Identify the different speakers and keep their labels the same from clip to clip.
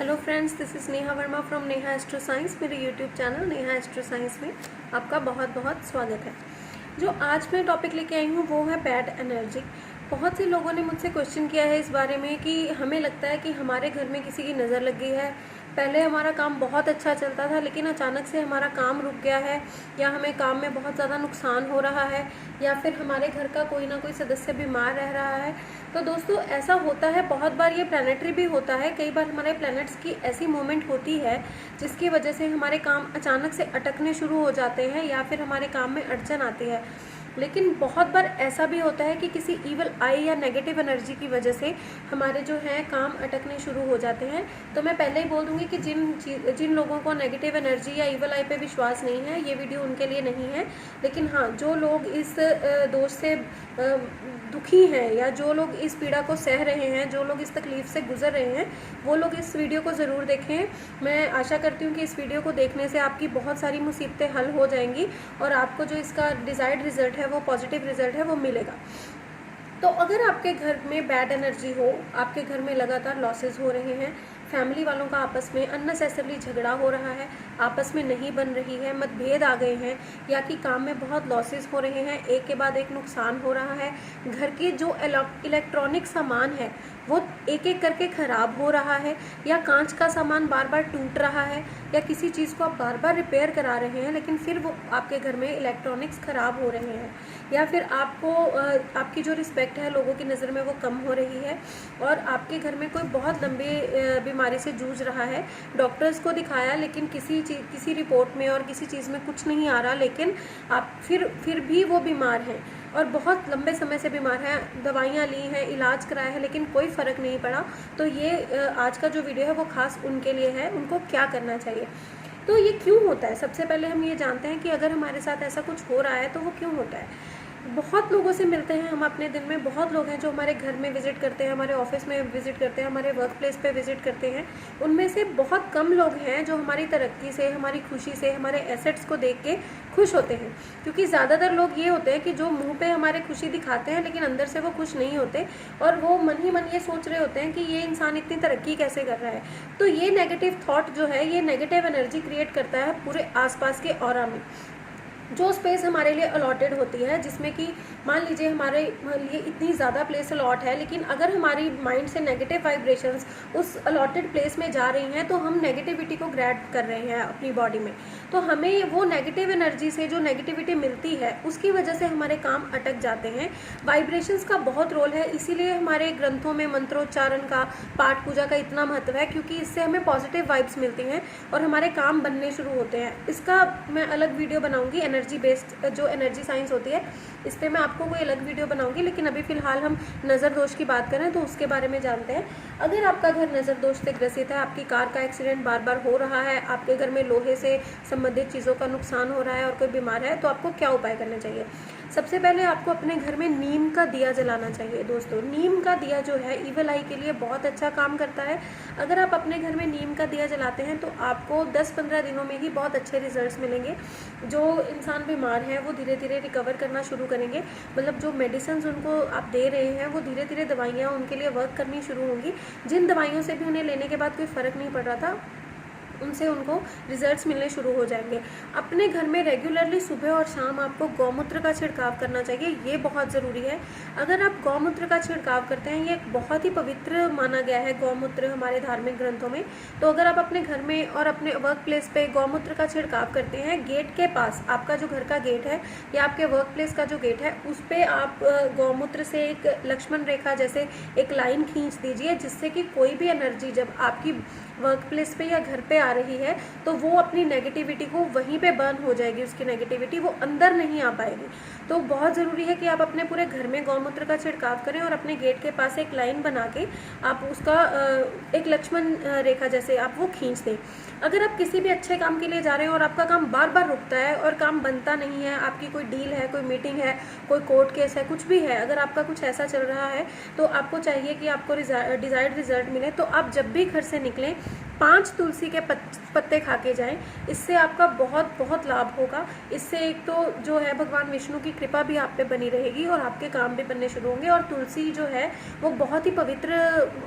Speaker 1: Hello friends, this is Neha Verma from Neha Astro Science. मेरे YouTube channel Neha Astro Science में आपका बहुत बहुत स्वागत है। जो आज मैं टॉपिक लेके आई हूँ वो है बैड एनर्जी। बहुत से लोगों ने मुझसे क्वेश्चन किया है इस बारे में कि हमें लगता है कि हमारे घर में किसी की नज़र लग गई है। पहले हमारा काम बहुत अच्छा चलता था लेकिन अचानक से हमारा काम रुक गया है, या हमें काम में बहुत ज़्यादा नुकसान हो रहा है, या फिर हमारे घर का कोई ना कोई सदस्य बीमार रह रहा है। तो दोस्तों, ऐसा होता है, बहुत बार ये प्लानेटरी भी होता है। कई बार हमारे प्लैनेट्स की ऐसी मूवमेंट होती है जिसकी वजह से हमारे काम अचानक से अटकने शुरू हो जाते हैं या फिर हमारे काम में अड़चन आती है। लेकिन बहुत बार ऐसा भी होता है कि किसी ईवल आई या नेगेटिव एनर्जी की वजह से हमारे जो है काम अटकने शुरू हो जाते हैं। तो मैं पहले ही बोल दूंगी कि जिन लोगों को नेगेटिव एनर्जी या ईवल आई पे विश्वास नहीं है, ये वीडियो उनके लिए नहीं है। लेकिन हाँ, जो लोग इस दोष से दुखी हैं या जो लोग इस पीड़ा को सह रहे हैं, जो लोग इस तकलीफ से गुजर रहे हैं, वो लोग इस वीडियो को ज़रूर देखें। मैं आशा करती हूँ कि इस वीडियो को देखने से आपकी बहुत सारी मुसीबतें हल हो जाएंगी और आपको जो इसका डिज़ायर्ड रिजल्ट है, वो पॉजिटिव रिजल्ट है, वो मिलेगा। तो अगर आपके घर में बैड एनर्जी हो, आपके घर में लगातार लॉसेस हो रहे हैं, फैमिली वालों का आपस में अननेसेसरली झगड़ा हो रहा है, आपस में नहीं बन रही है, मतभेद आ गए हैं, या कि काम में बहुत लॉसेस हो रहे हैं, एक के बाद एक नुकसान हो रहा है, घर के जो इलेक्ट्रॉनिक सामान है वो एक एक करके ख़राब हो रहा है, या कांच का सामान बार बार टूट रहा है, या किसी चीज़ को आप बार बार रिपेयर करा रहे हैं लेकिन फिर वो आपके घर में इलेक्ट्रॉनिक्स ख़राब हो रहे हैं, या फिर आपको आपकी जो रिस्पेक्ट है लोगों की नज़र में वो कम हो रही है, और आपके घर में कोई बहुत लंबी बीमारी से जूझ रहा है, डॉक्टर्स को दिखाया लेकिन किसी रिपोर्ट में और किसी चीज़ में कुछ नहीं आ रहा, लेकिन आप फिर भी वो बीमार हैं और बहुत लंबे समय से बीमार हैं, दवाइयाँ ली हैं, इलाज कराया है लेकिन कोई फ़र्क नहीं पड़ा। तो ये आज का जो वीडियो है वो ख़ास उनके लिए है, उनको क्या करना चाहिए। तो ये क्यों होता है, सबसे पहले हम ये जानते हैं कि अगर हमारे साथ ऐसा कुछ हो रहा है तो वो क्यों होता है। बहुत लोगों से मिलते हैं हम अपने दिन में, बहुत लोग हैं जो हमारे घर में विज़िट करते हैं, हमारे ऑफिस में विज़िट करते हैं, हमारे वर्क प्लेस पे विज़िट करते हैं। उनमें से बहुत कम लोग हैं जो हमारी तरक्की से, हमारी खुशी से, हमारे एसेट्स को देख के खुश होते हैं। क्योंकि ज़्यादातर लोग ये होते हैं कि जो मुंह पे हमारे खुशी दिखाते हैं लेकिन अंदर से वो खुश नहीं होते, और वो मन ही मन ये सोच रहे होते हैं कि ये इंसान इतनी तरक्की कैसे कर रहा है। तो ये नेगेटिव थॉट जो है, ये नेगेटिव एनर्जी क्रिएट करता है पूरे आसपास के ऑरा में। जो स्पेस हमारे लिए अलॉटेड होती है, जिसमें कि मान लीजिए हमारे लिए इतनी ज़्यादा प्लेस अलॉट है, लेकिन अगर हमारी माइंड से नेगेटिव वाइब्रेशंस उस अलॉटेड प्लेस में जा रही हैं तो हम नेगेटिविटी को ग्रैब कर रहे हैं अपनी बॉडी में। तो हमें वो नेगेटिव एनर्जी से जो नेगेटिविटी मिलती है उसकी वजह से हमारे काम अटक जाते हैं। वाइब्रेशंस का बहुत रोल है, इसीलिए हमारे ग्रंथों में मंत्रोच्चारण का, पाठ पूजा का इतना महत्व है, क्योंकि इससे हमें पॉजिटिव वाइब्स मिलती हैं और हमारे काम बनने शुरू होते हैं। इसका मैं अलग वीडियो बनाऊंगी, एनर्जी बेस्ड जो एनर्जी साइंस होती है इस पर मैं आपको कोई अलग वीडियो बनाऊंगी। लेकिन अभी फ़िलहाल हम नज़र दोष की बात करें तो उसके बारे में जानते हैं। अगर आपका घर नज़र दोष से ग्रसित है, आपकी कार का एक्सीडेंट बार बार हो रहा है, आपके घर में लोहे से संबंधित चीज़ों का नुकसान हो रहा है और कोई बीमार है, तो आपको क्या उपाय करने चाहिए। सबसे पहले आपको अपने घर में नीम का दिया जलाना चाहिए। दोस्तों, नीम का दिया जो है ईवल आई के लिए बहुत अच्छा काम करता है। अगर आप अपने घर में नीम का दिया जलाते हैं तो आपको 10-15 दिनों में ही बहुत अच्छे रिजल्ट्स मिलेंगे। जो इंसान बीमार है वो धीरे धीरे रिकवर करना शुरू करेंगे, मतलब जो मेडिसिन उनको आप दे रहे हैं वो धीरे धीरे दवाइयाँ उनके लिए वर्क करनी शुरू होंगी। जिन दवाइयों से भी उन्हें लेने के बाद कोई फ़र्क नहीं पड़ रहा था, उनसे उनको रिजल्ट्स मिलने शुरू हो जाएंगे। अपने घर में रेगुलरली सुबह और शाम आपको गौमूत्र का छिड़काव करना चाहिए, ये बहुत ज़रूरी है। अगर आप गौमूत्र का छिड़काव करते हैं, ये बहुत ही पवित्र माना गया है गौमूत्र हमारे धार्मिक ग्रंथों में। तो अगर आप अपने घर में और अपने वर्क प्लेस पे गौमूत्र का छिड़काव करते हैं, गेट के पास, आपका जो घर का गेट है या आपके वर्क प्लेस का जो गेट है, उस पर आप गौमूत्र से एक लक्ष्मण रेखा जैसे एक लाइन खींच दीजिए, जिससे कि कोई भी एनर्जी जब आपकी वर्क प्लेस पे या घर पे आ रही है तो वो अपनी नेगेटिविटी को वहीं पे बर्न हो जाएगी, उसकी नेगेटिविटी वो अंदर नहीं आ पाएगी। तो बहुत ज़रूरी है कि आप अपने पूरे घर में गौमूत्र का छिड़काव करें और अपने गेट के पास एक लाइन बना के आप उसका एक लक्ष्मण रेखा जैसे आप वो खींच दें। अगर आप किसी भी अच्छे काम के लिए जा रहे हैं और आपका काम बार बार रुकता है और काम बनता नहीं है, आपकी कोई डील है, कोई मीटिंग है, कोई कोर्ट केस है, कुछ भी है, अगर आपका कुछ ऐसा चल रहा है तो आपको चाहिए कि आपको डिज़ायर्ड रिजल्ट मिले, तो आप जब भी घर से निकलें 5 तुलसी के पत्ते खा के जाएं। इससे आपका बहुत बहुत लाभ होगा। इससे एक तो जो है भगवान विष्णु की कृपा भी आप पे बनी रहेगी और आपके काम भी बनने शुरू होंगे। और तुलसी जो है वो बहुत ही पवित्र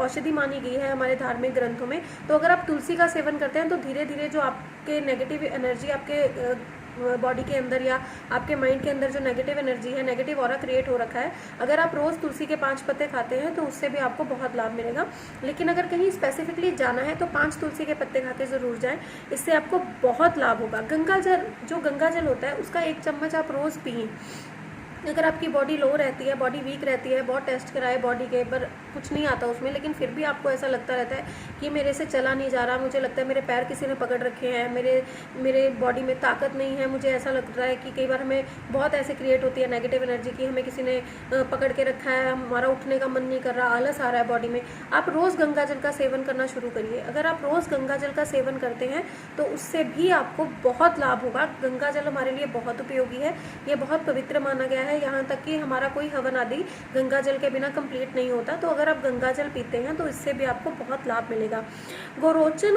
Speaker 1: औषधि मानी गई है हमारे धार्मिक ग्रंथों में। तो अगर आप तुलसी का सेवन करते हैं तो धीरे धीरे जो आपके नेगेटिव एनर्जी आपके बॉडी के अंदर या आपके माइंड के अंदर जो नेगेटिव एनर्जी है, नेगेटिव ऑरा क्रिएट हो रखा है, अगर आप रोज़ तुलसी के 5 पत्ते खाते हैं तो उससे भी आपको बहुत लाभ मिलेगा। लेकिन अगर कहीं स्पेसिफिकली जाना है तो 5 तुलसी के पत्ते खा के ज़रूर जाएं, इससे आपको बहुत लाभ होगा। गंगा जल होता है उसका 1 चम्मच आप रोज़ पिए। अगर आपकी बॉडी लो रहती है, बॉडी वीक रहती है, बहुत टेस्ट कराए बॉडी के पर कुछ नहीं आता उसमें, लेकिन फिर भी आपको ऐसा लगता रहता है कि मेरे से चला नहीं जा रहा, मुझे लगता है मेरे पैर किसी ने पकड़ रखे हैं, मेरे बॉडी में ताकत नहीं है, मुझे ऐसा लग रहा है कि कई बार हमें बहुत ऐसे क्रिएट होती है नेगेटिव एनर्जी की हमें किसी ने पकड़ के रखा है, हमारा उठने का मन नहीं कर रहा, आलस आ रहा है बॉडी में, आप रोज़ गंगा जल का सेवन करना शुरू करिए। अगर आप रोज़ गंगा जल का सेवन करते हैं तो उससे भी आपको बहुत लाभ होगा। गंगा जल हमारे लिए बहुत उपयोगी है, ये बहुत पवित्र माना गया है, यहाँ तक कि हमारा कोई हवन आदि गंगा जल के बिना कंप्लीट नहीं होता। तो अगर आप गंगा जल पीते हैं तो इससे भी आपको बहुत लाभ मिलेगा। गोरोचन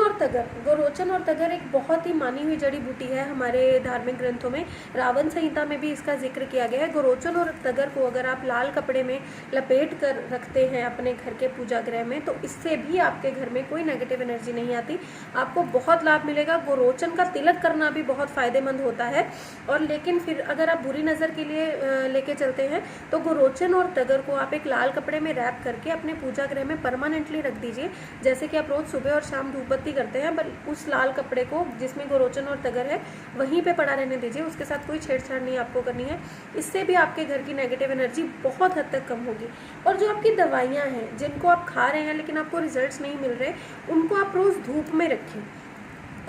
Speaker 1: और तगर एक बहुत ही मानी हुई जड़ी बूटी है हमारे धार्मिक ग्रंथों में। रावण संहिता में भी इसका जिक्र किया गया है। गोरोचन और तगर को अगर आप लाल कपड़े में लपेट कर रखते हैं अपने घर के पूजा गृह में तो इससे भी आपके घर में कोई नेगेटिव एनर्जी नहीं आती, आपको बहुत लाभ मिलेगा। गोरोचन का तिलक करना भी बहुत फायदेमंद होता है। और लेकिन फिर अगर आप बुरी नज़र के लिए लेके चलते हैं तो गोरोचन और तगर को आप एक लाल कपड़े में रैप करके अपने पूजा गृह में परमानेंटली रख दीजिए। जैसे कि आप रोज सुबह और शाम धूप बत्ती करते हैं, पर उस लाल कपड़े को जिसमें गोरोचन और तगर है वहीं पे पड़ा रहने दीजिए, उसके साथ कोई छेड़छाड़ नहीं आपको करनी है। इससे भी आपके घर की नेगेटिव एनर्जी बहुत हद तक कम होगी। और जो आपकी दवाइयाँ हैं जिनको आप खा रहे हैं लेकिन आपको रिजल्ट्स नहीं मिल रहे, उनको आप रोज़ धूप में रखें।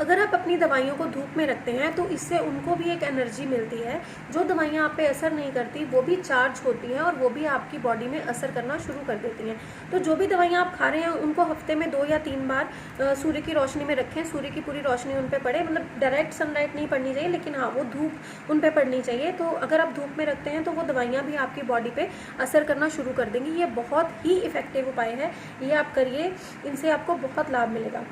Speaker 1: अगर आप अपनी दवाइयों को धूप में रखते हैं तो इससे उनको भी एक एनर्जी मिलती है। जो दवाइयाँ आप पे असर नहीं करती वो भी चार्ज होती हैं और वो भी आपकी बॉडी में असर करना शुरू कर देती हैं। तो जो भी दवाइयाँ आप खा रहे हैं उनको हफ्ते में 2 या 3 बार सूर्य की रोशनी में रखें। सूर्य की पूरी रोशनी उन पर पड़े, मतलब डायरेक्ट सनलाइट नहीं पड़नी चाहिए, लेकिन हाँ वो धूप उन पर पड़नी चाहिए। तो अगर आप धूप में रखते हैं तो वो दवाइयाँ भी आपकी बॉडी पर असर करना शुरू कर देंगी। ये बहुत ही इफेक्टिव उपाय है, ये आप करिए, इनसे आपको बहुत लाभ मिलेगा।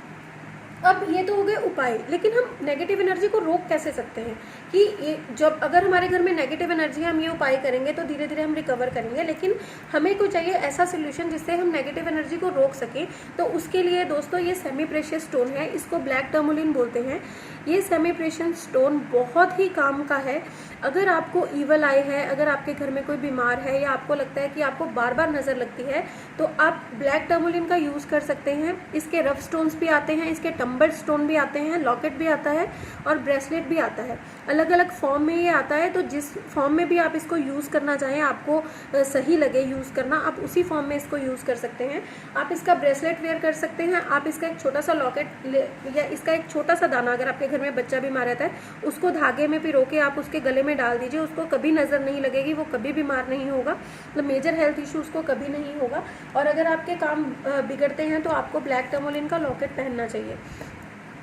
Speaker 1: अब ये तो हो गए उपाय, लेकिन हम नेगेटिव एनर्जी को रोक कैसे सकते हैं कि ये जब अगर हमारे घर में नेगेटिव एनर्जी है हम ये उपाय करेंगे तो धीरे धीरे हम रिकवर करेंगे, लेकिन हमें को चाहिए ऐसा सोल्यूशन जिससे हम नेगेटिव एनर्जी को रोक सकें। तो उसके लिए दोस्तों ये सेमी प्रेशियस स्टोन है, इसको ब्लैक टर्मोलिन बोलते हैं। ये सेमी प्रेशियस स्टोन बहुत ही काम का है। अगर आपको ईवल आई है, अगर आपके घर में कोई बीमार है या आपको लगता है कि आपको बार बार नज़र लगती है तो आप ब्लैक टर्मोलिन का यूज़ कर सकते हैं। इसके रफ स्टोन्स भी आते हैं, इसके टम्बर स्टोन भी आते हैं, लॉकेट भी आता है और ब्रेसलेट भी आता है। अलग अलग फॉर्म में ये आता है, तो जिस फॉर्म में भी आप इसको यूज़ करना चाहें, आपको सही लगे यूज़ करना, आप उसी फॉर्म में इसको यूज़ कर सकते हैं। आप इसका ब्रेसलेट वेयर कर सकते हैं, आप इसका एक छोटा सा लॉकेट या इसका एक छोटा सा दाना, अगर आपके घर में बच्चा बीमार रहता है उसको धागे में पिरो के आप उसके गले में डाल दीजिए, उसको कभी नज़र नहीं लगेगी, वो कभी बीमार नहीं होगा, मतलब मेजर हेल्थ इशू उसको कभी नहीं होगा। और अगर आपके काम बिगड़ते हैं तो आपको ब्लैक टर्मोलिन का लॉकेट पहनना चाहिए,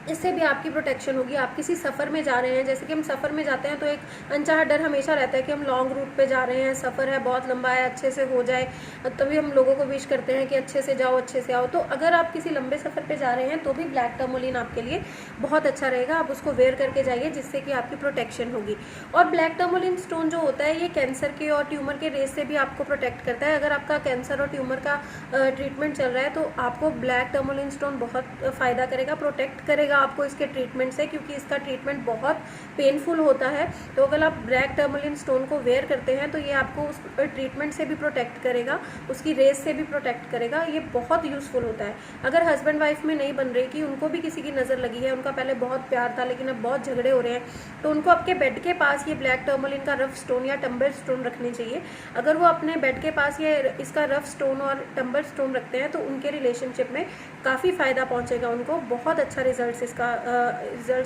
Speaker 1: इससे भी आपकी प्रोटेक्शन होगी। आप किसी सफ़र में जा रहे हैं, जैसे कि हम सफ़र में जाते हैं तो एक अनचाहा डर हमेशा रहता है कि हम लॉन्ग रूट पे जा रहे हैं, सफ़र है बहुत लंबा है, अच्छे से हो जाए, तभी हम लोगों को विश करते हैं कि अच्छे से जाओ अच्छे से आओ। तो अगर आप किसी लंबे सफ़र पे जा रहे हैं तो भी ब्लैक टर्मोलिन आपके लिए बहुत अच्छा रहेगा, आप उसको वेयर करके जाइए जिससे कि आपकी प्रोटेक्शन होगी। और ब्लैक टर्मोलिन स्टोन जो होता है ये कैंसर के और ट्यूमर के रेस से भी आपको प्रोटेक्ट करता है। अगर आपका कैंसर और ट्यूमर का ट्रीटमेंट चल रहा है तो आपको ब्लैक टर्मोलिन स्टोन बहुत फ़ायदा करेगा, प्रोटेक्ट करेगा आपको इसके ट्रीटमेंट से, क्योंकि इसका ट्रीटमेंट बहुत पेनफुल होता है। तो अगर आप ब्लैक टर्मोलिन स्टोन को वेयर करते हैं तो ये आपको उस ट्रीटमेंट से भी प्रोटेक्ट करेगा, उसकी रेस से भी प्रोटेक्ट करेगा। ये बहुत यूज़फुल होता है। अगर हस्बैंड वाइफ में नहीं बन रही कि उनको भी किसी की नज़र लगी है, उनका पहले बहुत प्यार था लेकिन अब बहुत झगड़े हो रहे हैं, तो उनको आपके बेड के पास ये ब्लैक टर्मोलिन का रफ स्टोन या टम्बर स्टोन रखने चाहिए। अगर वो अपने बेड के पास ये इसका रफ स्टोन और टम्बर स्टोन रखते हैं तो उनके रिलेशनशिप में काफ़ी फ़ायदा पहुँचेगा, उनको बहुत अच्छा रिजल्ट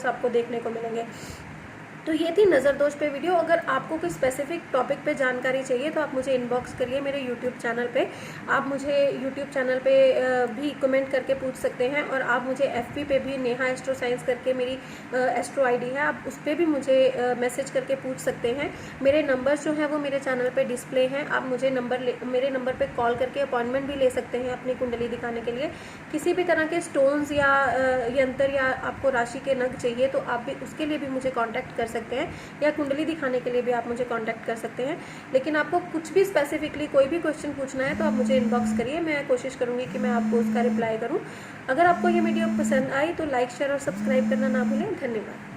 Speaker 1: आपको देखने को मिलेंगे। तो ये थी नज़र दोष पे वीडियो। अगर आपको कोई स्पेसिफिक टॉपिक पे जानकारी चाहिए तो आप मुझे इनबॉक्स करिए मेरे यूट्यूब चैनल पे। आप मुझे यूट्यूब चैनल पे भी कमेंट करके पूछ सकते हैं, और आप मुझे एफबी पे भी नेहा एस्ट्रो साइंस करके मेरी एस्ट्रो आईडी है, आप उस पर भी मुझे मैसेज करके पूछ सकते हैं। मेरे नंबर्स जो हैं वो मेरे चैनल पे डिस्प्ले हैं। आप मुझे मेरे नंबर पे कॉल करके अपॉइंटमेंट भी ले सकते हैं अपनी कुंडली दिखाने के लिए। किसी भी तरह के स्टोन्स या यंत्र या आपको राशि के नग चाहिए तो आप भी उसके लिए भी मुझे कॉन्टैक्ट कर सकते हैं, या कुंडली दिखाने के लिए भी आप मुझे कांटेक्ट कर सकते हैं। लेकिन आपको कुछ भी स्पेसिफिकली कोई भी क्वेश्चन पूछना है तो आप मुझे इनबॉक्स करिए, मैं कोशिश करूंगी कि मैं आपको उसका रिप्लाई करूं। अगर आपको ये वीडियो पसंद आई तो लाइक, शेयर और सब्सक्राइब करना ना भूलें। धन्यवाद।